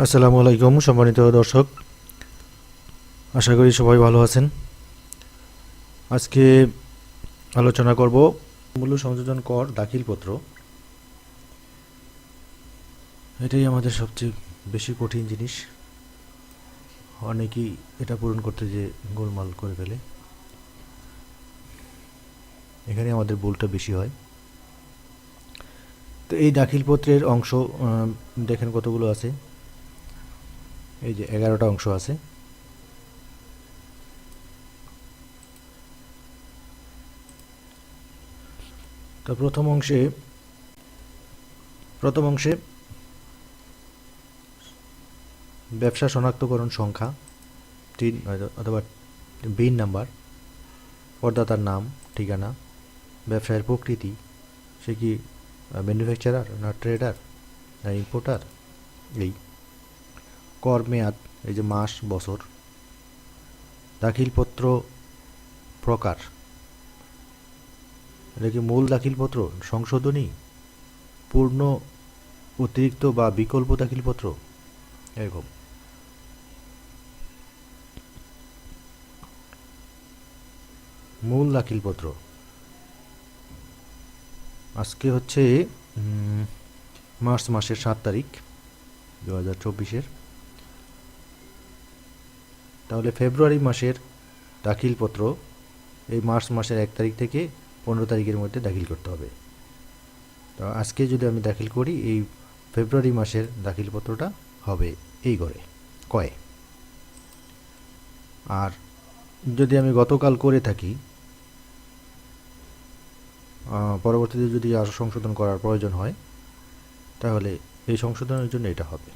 আসসালামু আলাইকুম সম্মানিত দর্শক, আশা করি সবাই ভালো আছেন। আজকে আলোচনা করব মূল্য সংযোজন কর দাখিলপত্র। এটাই আমাদের সবচেয়ে বেশি কঠিন জিনিস। অনেকেই এটা পূরণ করতে যে গোলমাল করে ফেলে, এখানে আমাদের ভুলটা বেশি হয়। তো এই দাখিলপত্রের অংশ দেখেন কতগুলো আছে, এই যে 11টা অংশ আছে। তো প্রথম অংশে ব্যবসা শনাক্তকরণ সংখ্যা 3 অথবা বিন নাম্বার, করদাতার নাম, ঠিকানা, ব্যবসায়ের প্রকৃতি, সে কি ম্যানুফ্যাকচারার না ট্রেডার না ইম্পোর্টার, এই কর মেয়াদ, এই যে মাস বছর, দাখিলপত্র প্রকার, এটা কি মূল দাখিলপত্র, সংশোধনী, পূর্ণ, অতিরিক্ত বা বিকল্প দাখিলপত্র, এরকম। মূল দাখিলপত্র আজকে হচ্ছে মার্চ মাসের 7 তারিখ 2024-এর। তাহলে ফেব্রুয়ারি মাসের দাখিলপত্র এই মার্চ মাসের 1 তারিখ থেকে 15 তারিখের মধ্যে দাখিল করতে হবে। তো আজকে যদি আমি দাখিল করি, এই ফেব্রুয়ারি মাসের দাখিলপত্রটা হবে এই ঘরে কয়ে। আর যদি আমি গতকাল করে থাকি, পরবর্তীতে যদি আরও সংশোধন করার প্রয়োজন হয়, তাহলে এই সংশোধনের জন্য এটা হবে।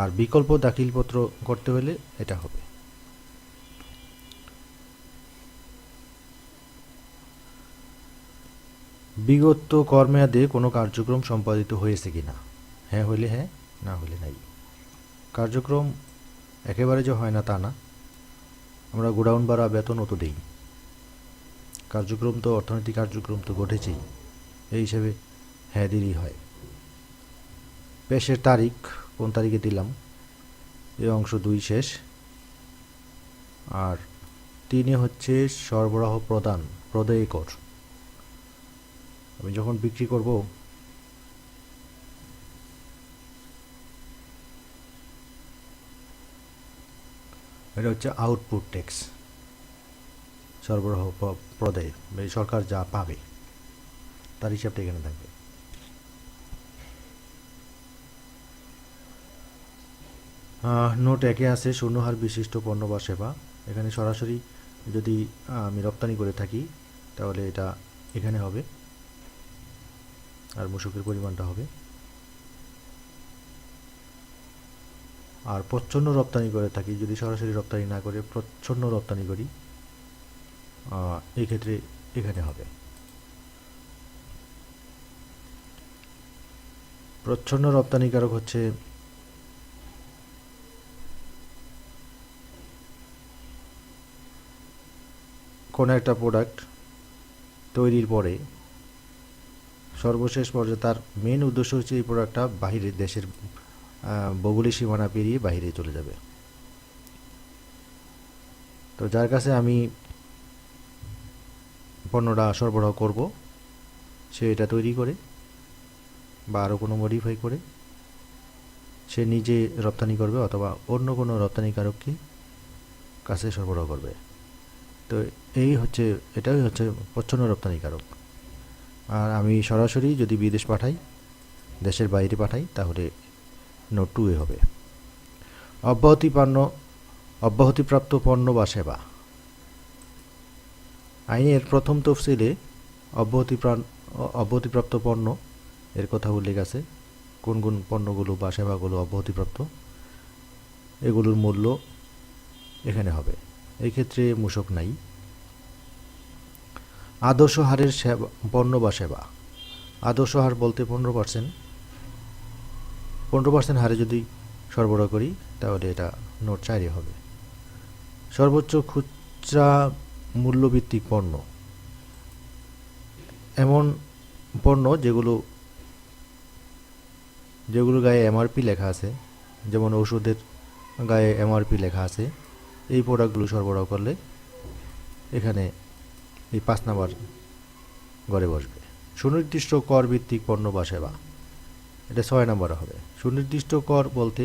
আর বিকল্প দাখিলপত্র করতে হলে এটা হবে। বিগত কর মেয়াদে কোনো কার্যক্রম সম্পাদিত হয়েছে কিনা, হ্যাঁ হলে হ্যাঁ, না হলে নাই। কার্যক্রম একেবারে যে হয় না তা না, আমরা গোডাউন ভাড়া বেতনও তো দিই। কার্যক্রম তো, অর্থনৈতিক কার্যক্রম তো ঘটেছেই, এই হিসেবে হ্যাঁ দিলেই হয়। পেশের তারিখ কোন তারিখে দিলাম, এই অংশ 2 শেষ। আর 3 হচ্ছে সরবরাহ প্রদায়ী কর। আমি যখন বিক্রি করব, এটা হচ্ছে আউটপুট ট্যাক্স, সরবরাহ প্রদায়, সরকার যা পাবে তার হিসাবটা এখানে থাকবে। নোট 1-এ আছে শূন্যহার বিশিষ্ট পণ্য বা সেবা। এখানে সরাসরি যদি আমি রপ্তানি করে থাকি, তাহলে এটা এখানে হবে, আর মূসকের পরিমাণটা হবে। আর প্রচ্ছন্ন রপ্তানি করে থাকি, যদি সরাসরি রপ্তানি না করে প্রচ্ছন্ন রপ্তানি করি, এই ক্ষেত্রে এখানে হবে। প্রচ্ছন্ন রপ্তানিকারক হচ্ছে কোনো একটা প্রোডাক্ট তৈরির পরে সর্বশেষ পর্যায়ে তার মেন উদ্দেশ্য হচ্ছে এই প্রোডাক্টটা বাহিরে, দেশের ভৌগোলিক সীমানা পেরিয়ে বাহিরে চলে যাবে। তো যার কাছে আমি পণ্যটা সরবরাহ করব, সে এটা তৈরি করে বা আরও কোনো মডিফাই করে সে নিজে রপ্তানি করবে, অথবা অন্য কোনো রপ্তানিকারককে কাছে সরবরাহ করবে। তো এটাই হচ্ছে প্রচ্ছন্ন রপ্তানিকারক। আর আমি সরাসরি যদি বিদেশ পাঠাই, দেশের বাইরে পাঠাই, তাহলে নোট 2-এ হবে। অব্যাহতিপ্রাপ্ত পণ্য বা সেবা। আইনের প্রথম তফসিলে অব্যাহতিপ্রাপ্ত পণ্য এর কথা উল্লেখ আছে, কোন কোন পণ্যগুলো বা সেবাগুলো অব্যাহতিপ্রাপ্ত, এগুলোর মূল্য এখানে হবে। এই ক্ষেত্রে মূসক নাই। আদর্শ হারের পণ্য বা সেবা। আদর্শ হার বলতে 15% হারে যদি সরবরাহ করি, তাহলে এটা নোট 4-এ হবে। সর্বোচ্চ খুচরা মূল্যভিত্তিক পণ্য, এমন পণ্য যেগুলো যেগুলো গায়ে এমআরপি লেখা আছে, যেমন ওষুধের গায়ে এমআরপি লেখা আছে, এই প্রোডাক্টগুলো সরবরাহ করলে এখানে এই 5 নাম্বার ঘরে বসবে। সুনির্দিষ্ট কর ভিত্তিক পণ্য বা সেবা, এটা 6 নম্বরে হবে। সুনির্দিষ্ট কর বলতে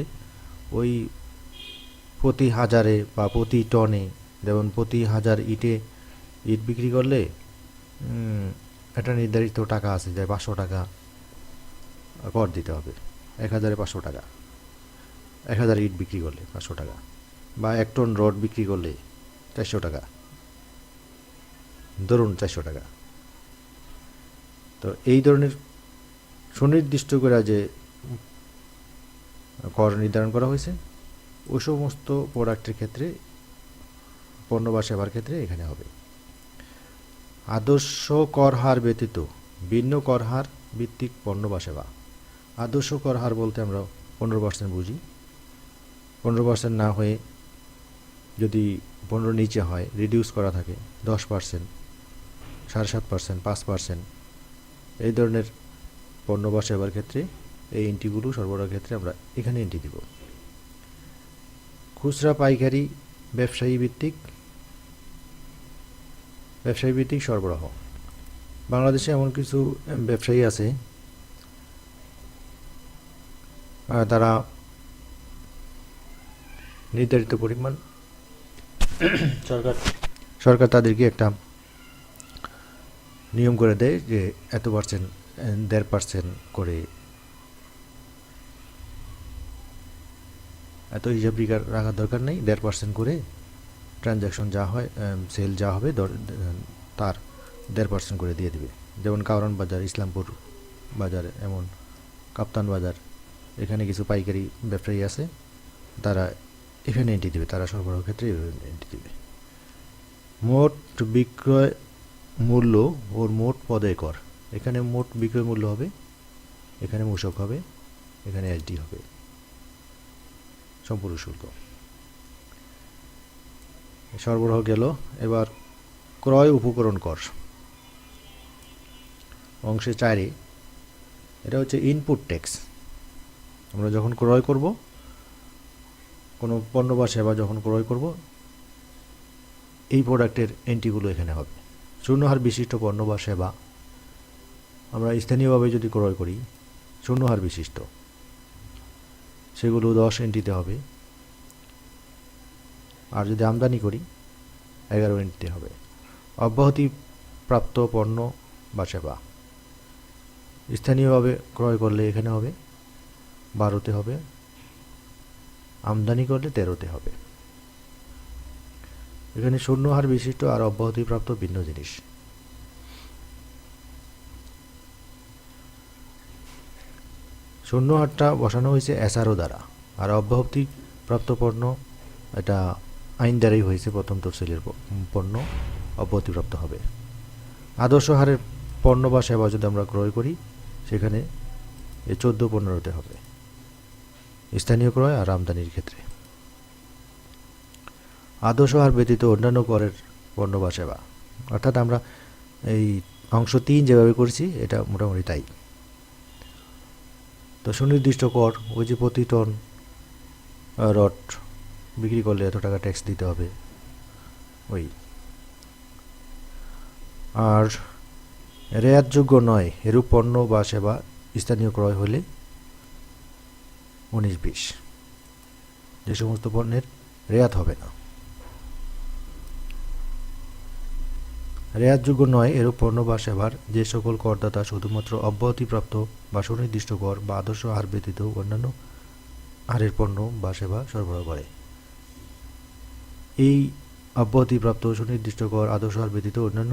ওই প্রতি হাজারে বা প্রতি টনে, যেমন প্রতি হাজার ইট বিক্রি করলে একটা নির্ধারিত টাকা আছে, যে 500 টাকা কর দিতে হবে। 1500 টাকা, 1000 ইট বিক্রি করলে 500 টাকা, বা 1 টন রড বিক্রি করলে 400 টাকা, ধরুন 400 টাকা। তো এই ধরনের সুনির্দিষ্ট করে যে কর নির্ধারণ করা হয়েছে, ওই সমস্ত প্রোডাক্টের ক্ষেত্রে, পণ্য বা সেবার ক্ষেত্রে এখানে হবে। আদর্শ কর হার ব্যতীত ভিন্ন কর হার ভিত্তিক পণ্য বা সেবা। আদর্শ কর হার বলতে আমরা 15% বুঝি। 15% না হয়ে যদি 15 নিচে হয়, রিডিউস করা থাকে 10%, 7.5%, 5%, এই ধরনের পণ্য বা সেবার ক্ষেত্রে এই এন্ট্রিগুলো সরবরাহের ক্ষেত্রে আমরা এখানে এন্ট্রি দিব। খুচরা পাইকারি ব্যবসায়ী ভিত্তিক সরবরাহ। বাংলাদেশে এমন কিছু ব্যবসায়ী আছে, তারা নির্ধারিত পরিমাণ সরকার তাদেরকে একটা নিয়ম করে দেয় যে এত %, 1.5% করে, এত হিসাব রাখার দরকার নেই, 1.5% করে ট্রানজ্যাকশন যা হয়, সেল যা হবে তার 1.5% করে দিয়ে দিবে। যেমন কারওয়ান বাজার, ইসলামপুর বাজার, এমন কাপ্তান বাজার, এখানে কিছু পাইকারি ব্যবসায়ী আছে, তারা এখানে এন্ট্রি দেবে, তারা সরবরাহ ক্ষেত্রে এন্ট্রি দেবে। মোট বিক্রয় মূল্য ওর মোট পদে কর, এখানে মোট বিক্রয় মূল্য হবে, এখানে মূসক হবে, এখানে এসডি হবে, সম্পূর্ণ শুল্ক। সরবরাহ গেল। এবার ক্রয় উপকরণ কর অংশে 4-এ, এটা হচ্ছে ইনপুট ট্যাক্স। আমরা যখন ক্রয় করব, কোনো পণ্য বা সেবা যখন ক্রয় করব, এই প্রোডাক্টের এন্ট্রিগুলো এখানে হবে। শূন্য হার বিশিষ্ট পণ্য বা সেবা আমরা স্থানীয়ভাবে যদি ক্রয় করি, শূন্য হার বিশিষ্ট, সেগুলো 10 এন্ট্রিতে হবে। আর যদি আমদানি করি 11 এন্ট্রিতে হবে। অব্যাহতি প্রাপ্ত পণ্য বা সেবা স্থানীয়ভাবে ক্রয় করলে এখানে হবে 12তে হবে, আমদানি করলে 13তে হবে। এখানে শূন্য হার বিশিষ্ট আর অব্যাহতিপ্রাপ্ত ভিন্ন জিনিস। শূন্য হারটা বসানো হয়েছে এসআরও দ্বারা, আর অব্যাহতিপ্রাপ্ত পণ্য এটা আইন দ্বারাই হয়েছে, প্রথম তফসিলের পণ্য অব্যাহতিপ্রাপ্ত হবে। আদর্শ হারের পণ্য বা সেবা যদি আমরা ক্রয় করি, সেখানে 14-15তে হবে স্থানীয় ক্রয় আর আমদানির ক্ষেত্রে। আদর্শ হার ব্যতীত অন্যান্য করের পণ্য বা সেবা, অর্থাৎ আমরা এই অংশ 3 যেভাবে করেছি এটা মোটামুটি তাই। তো সুনির্দিষ্ট কর, ওই যে প্রতি টন রড বিক্রি করলে এত টাকা ট্যাক্স দিতে হবে ওই। আর রেয়াতযোগ্য নয় এরূপ পণ্য বা সেবা স্থানীয় ক্রয় হলে 19-20, যে সমস্ত পণ্যের রেয়াত হবে না। রেয়াতযোগ্য নয় এরূপ পণ্য বা সেবার যে সকল করদাতা শুধুমাত্র অব্যাহতিপ্রাপ্ত বা সুনির্দিষ্ট কর বা আদর্শ হার ব্যতীত অন্যান্য হারের পণ্য বা সেবা সরবরাহ করে। এই অব্যাহতিপ্রাপ্ত, সুনির্দিষ্ট কর, আদর্শ হার ব্যতীত অন্যান্য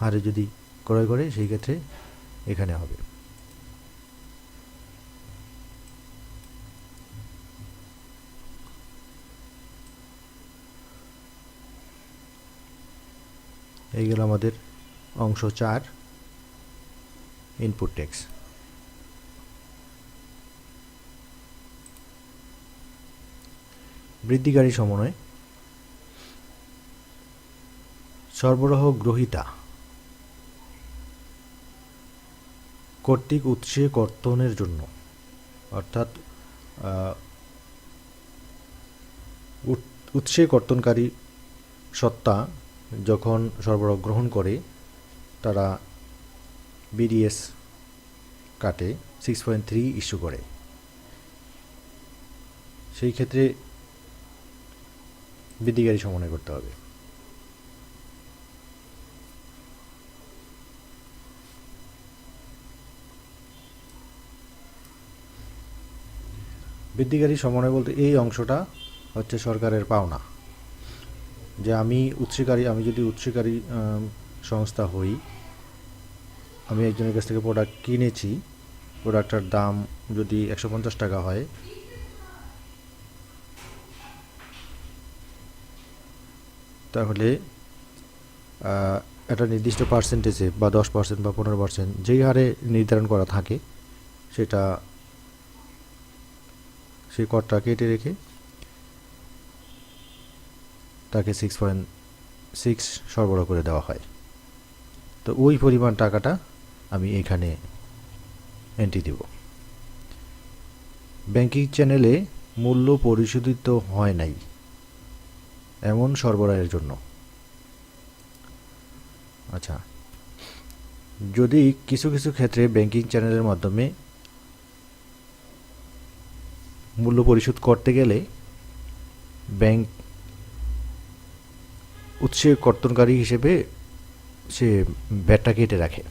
হারে যদি ক্রয় করে, সেই ক্ষেত্রে এখানে হবে। এই গেল আমাদের অংশ 4, ইনপুট ট্যাক্স। বৃদ্ধিকারী সমন্বয়। সরবরাহ গ্রহীতা কর্তৃক উৎসে কর্তনের জন্য অর্থাৎ উৎসে কর্তনকারী সত্তা যখন সরবরাহ গ্রহণ করে তারা বিডিএস কাটে 6.3 ইস্যু করে। সেই ক্ষেত্রে বৃদ্ধিকারী সমন্বয় করতে হবে। বৃদ্ধিকারী সমন্বয় বলতে এই অংশটা হচ্ছে সরকারের পাওনা, যে আমি যদি উৎসকারী সংস্থা হই, আমি একজনের কাছ থেকে প্রোডাক্ট কিনেছি, প্রোডাক্টটার দাম যদি 150 টাকা হয়, তাহলে একটা নির্দিষ্ট পার্সেন্টেজে বা 10% বা 15% যেই হারে নির্ধারণ করা থাকে সেটা সেই করটা কেটে রেখে তাকে 6.6 সরবরাহ করে দেওয়া হয়। তো ওই পরিমাণ টাকাটা আমি এখানে এন্ট্রি দেব। ব্যাংকিং চ্যানেলে মূল্য পরিশোধিত হয় নাই এমন সরবরাহের জন্য। আচ্ছা, যদি কিছু কিছু ক্ষেত্রে ব্যাংকিং চ্যানেলের মাধ্যমে মূল্য পরিশোধ করতে গেলে ব্যাংক উৎসে কর্তনকারী হিসেবে সে ভ্যাটটা কেটে রাখে,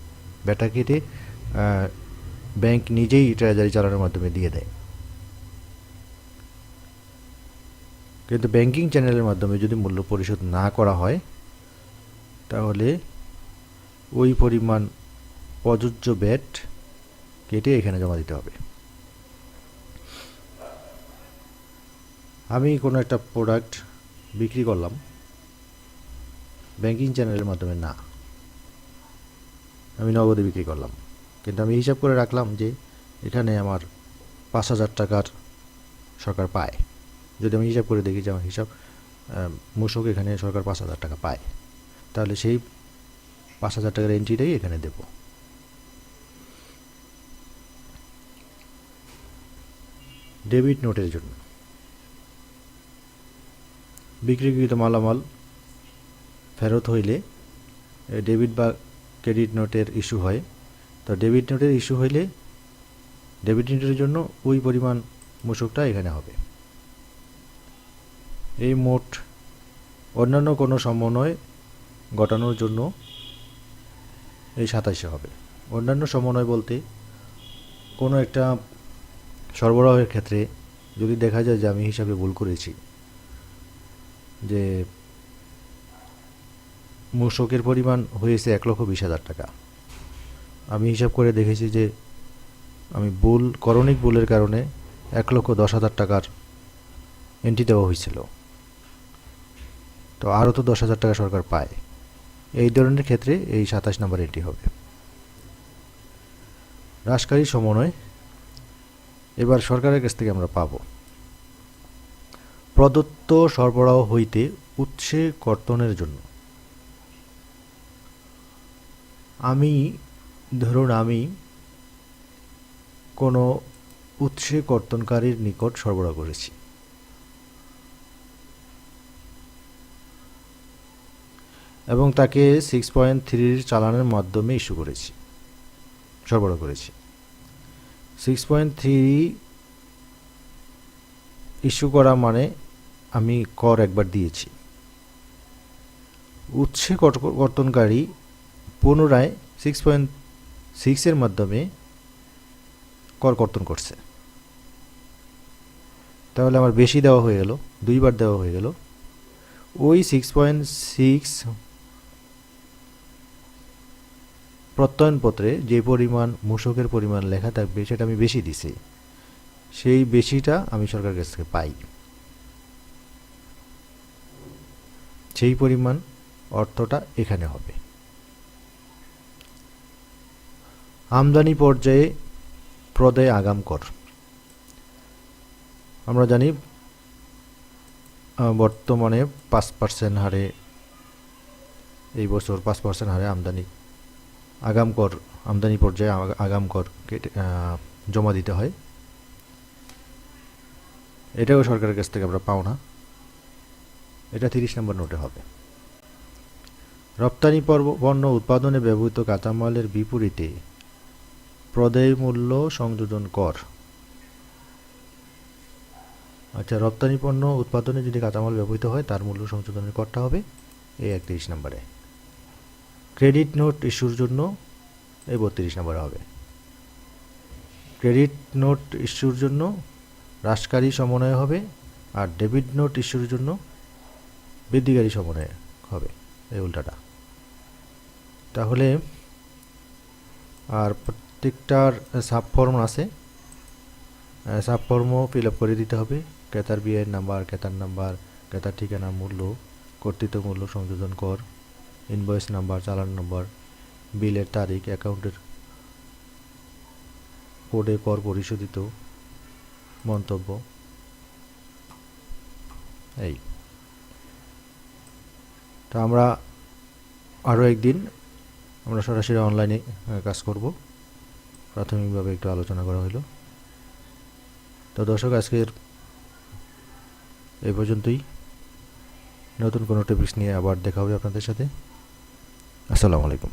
ভ্যাটটা কেটে ব্যাংক নিজেই ট্রেজারি চালানোর মাধ্যমে দিয়ে দেয়। কিন্তু ব্যাংকিং চ্যানেলের মাধ্যমে যদি মূল্য পরিশোধ না করা হয় তাহলে ওই পরিমাণ প্রযোজ্য ভ্যাট কেটে এখানে জমা দিতে হবে। আমি কোনো একটা প্রোডাক্ট বিক্রি করলাম ব্যাংকিং চ্যানেলের মাধ্যমে না, আমি নগদে বিক্রি করলাম, কিন্তু আমি হিসাব করে রাখলাম যে এখানে আমার 5,000 টাকার সরকার পায়। যদি আমি হিসাব করে দেখি যে আমার মূসক এখানে সরকার 5,000 টাকা পায়, তাহলে সেই 5,000 টাকার এন্ট্রিটাই এখানে দেব। ডেবিট নোটের জন্য বিক্রিকৃত মালামাল ফেরত হইলে ডেবিট বা ক্রেডিট নোটের ইস্যু হয়। তো ডেবিট নোটের ইস্যু হইলে ডেবিট নোটের জন্য ওই পরিমাণ মূসকটা এখানে হবে। এই মোট অন্যান্য কোনো সমন্বয় ঘটানোর জন্য এই 27 হবে। অন্যান্য সমন্বয় বলতে কোনো একটা সরবরাহের ক্ষেত্রে যদি দেখা যায় যে আমি হিসাবে ভুল করেছি, যে মূসকের পরিমাণ হয়েছে 1,20,000 টাকা, আমি হিসাব করে দেখেছি যে আমি করণিক ভুলের কারণে 1,10,000 টাকার এন্ট্রি দেওয়া হয়েছিল, তো আরও তো 10,000 টাকা সরকার পায়। এই ধরনের ক্ষেত্রে এই 27 নম্বর এন্ট্রি হবে। হ্রাসকারী সমন্বয় এবার সরকারের কাছ থেকে আমরা পাব প্রদত্ত সরবরাহ হইতে উৎসে কর্তনের জন্য। ধরুন আমি কোনো উৎসে কর্তনকারীর নিকট সরবরাহ করেছি, এবং তাকে 6.3 চালানের মাধ্যমে সরবরাহ করেছি। 6.3 ইস্যু করা মানে আমি কর একবার দিয়েছি। উৎসে কর্তনকারী পুনরায় 6.6 এর মাধ্যমে কর কর্তন করছে, তাহলে আমার বেশি দেওয়া হয়ে গেল, 2বার দেওয়া হয়ে গেল। ওই 6.6 প্রত্যয়নপত্রে যে পরিমাণ মূসকের পরিমাণ লেখা থাকবে সেটা আমি বেশি দিছি, সেই বেশিটা আমি সরকারের কাছ থেকে পাই, সেই পরিমাণ অর্থটা এখানে হবে। আমদানি পর্যায়ে প্রদেয় আগাম কর। আমরা জানি বর্তমানে 5% হারে, এই বছর 5% হারে আমদানি পর্যায়ে আগাম কর জমা দিতে হয়। এটাও সরকারের কাছ থেকে আমরা পাও না, এটা 30 নম্বর নোটে হবে। রপ্তানি পণ্য উৎপাদনে ব্যবহৃত কাঁচামালের বিপরীতে প্রদেয় মূল্য সংযোজন কর। আচ্ছা, রপ্তানি পণ্য উৎপাদনে যদি কাঁচামাল ব্যবহৃত হয় তার মূল্য সংশোধনের করটা হবে এই 31 নম্বরে। ক্রেডিট নোট ইস্যুর জন্য এই 32 নম্বরে হবে। ক্রেডিট নোট ইস্যুর জন্য হ্রাসকারী সমন্বয় হবে, আর ডেবিট নোট ইস্যুর জন্য বৃদ্ধিকারী সমন্বয় হবে, এই উল্টাটা। তাহলে আর প্রত্যেকটার সাবফর্ম আছে, সাবফর্মও ফিল আপ করে দিতে হবে। ক্রেতার বিআইএন নাম্বার, ক্রেতার নাম্বার, ক্রেতার ঠিকানা, মূল্য, কর্তৃত্ব মূল্য, সংযোজন কর, ইনভয়েস নাম্বার, চালান নম্বর, বিলের তারিখ, অ্যাকাউন্টের কোডে কর পরিশোধিত, মন্তব্য, এই। তো আমরা আরও একদিন আমরা সরাসরি অনলাইনে কাজ করব, প্রাথমিকভাবে একটু আলোচনা করা হলো। তো দর্শক, আজকের এই পর্যন্তই। নতুন কোনো টপিকস নিয়ে আবার দেখা হবে আপনাদের সাথে। আসসালামু আলাইকুম।